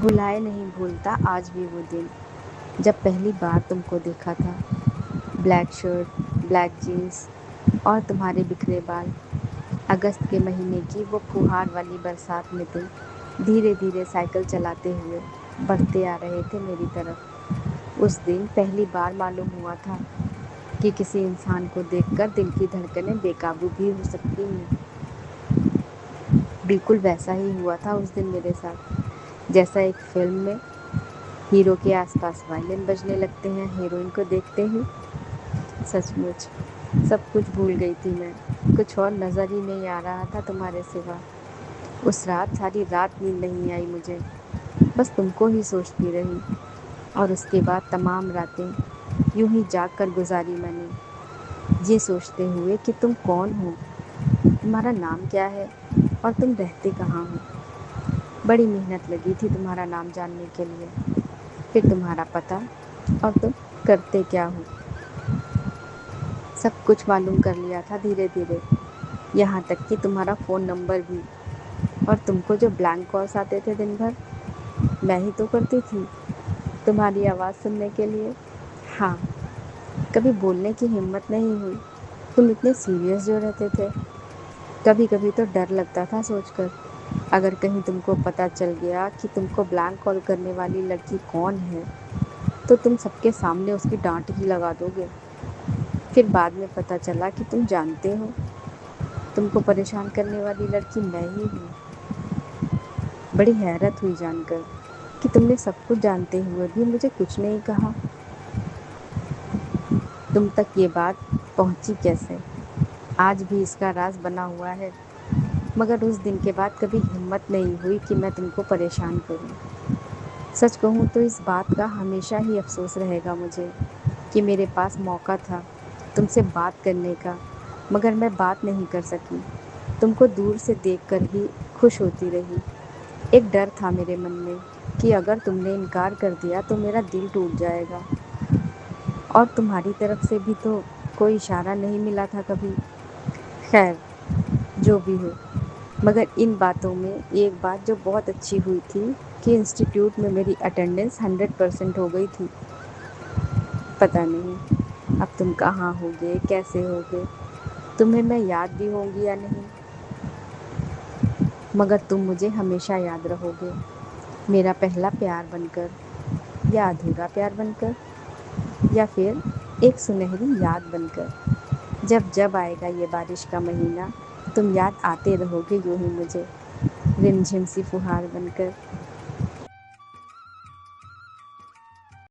भुलाए नहीं भूलता आज भी वो दिन जब पहली बार तुमको देखा था। ब्लैक शर्ट, ब्लैक जीन्स और तुम्हारे बिखरे बाल। अगस्त के महीने की वो फुहार वाली बरसात में तुम धीरे धीरे साइकिल चलाते हुए बढ़ते आ रहे थे मेरी तरफ। उस दिन पहली बार मालूम हुआ था कि किसी इंसान को देखकर दिल की धड़कनें बेकाबू भी हो सकती हैं। बिल्कुल वैसा ही हुआ था उस दिन मेरे साथ, जैसा एक फिल्म में हीरो के आसपास वायलिन बजने लगते हैं हीरोइन को देखते ही। सचमुच सब कुछ भूल गई थी मैं, कुछ और नज़र ही नहीं आ रहा था तुम्हारे सिवा। उस रात सारी रात नींद नहीं आई मुझे, बस तुमको ही सोचती रही। और उसके बाद तमाम रातें यूं ही जाग कर गुजारी मैंने, ये सोचते हुए कि तुम कौन हो, तुम्हारा नाम क्या है और तुम रहते कहाँ हो। बड़ी मेहनत लगी थी तुम्हारा नाम जानने के लिए, फिर तुम्हारा पता, और तुम करते क्या हो। सब कुछ मालूम कर लिया था धीरे धीरे, यहाँ तक कि तुम्हारा फ़ोन नंबर भी। और तुमको जो ब्लैंक कॉल्स आते थे दिन भर, मैं ही तो करती थी तुम्हारी आवाज़ सुनने के लिए। हाँ, कभी बोलने की हिम्मत नहीं हुई, तुम इतने सीरियस जो रहते थे। कभी कभी तो डर लगता था सोचकर, अगर कहीं तुमको पता चल गया कि तुमको ब्लैंक कॉल करने वाली लड़की कौन है, तो तुम सबके सामने उसकी डांट ही लगा दोगे। फिर बाद में पता चला कि तुम जानते हो, तुमको परेशान करने वाली लड़की मैं ही हूँ। बड़ी हैरत हुई जानकर कि तुमने सब कुछ जानते हुए भी मुझे कुछ नहीं कहा। तुम तक ये बात पहुँची कैसे, आज भी इसका राज बना हुआ है। मगर उस दिन के बाद कभी हिम्मत नहीं हुई कि मैं तुमको परेशान करूं। सच कहूं तो इस बात का हमेशा ही अफसोस रहेगा मुझे कि मेरे पास मौका था तुमसे बात करने का, मगर मैं बात नहीं कर सकी। तुमको दूर से देखकर ही खुश होती रही। एक डर था मेरे मन में कि अगर तुमने इनकार कर दिया तो मेरा दिल टूट जाएगा। और तुम्हारी तरफ से भी तो कोई इशारा नहीं मिला था कभी। खैर, जो भी हो, मगर इन बातों में एक बात जो बहुत अच्छी हुई थी कि इंस्टीट्यूट में मेरी अटेंडेंस 100% हो गई थी। पता नहीं अब तुम कहाँ होगे, कैसे होगे, तुम्हें मैं याद भी होंगी या नहीं, मगर तुम मुझे हमेशा याद रहोगे, मेरा पहला प्यार बनकर, या अधूरा प्यार बनकर, या फिर एक सुनहरी याद बनकर। जब जब आएगा ये बारिश का महीना, तुम याद आते रहोगे यूं ही मुझे, रिमझिम सी फुहार बनकर।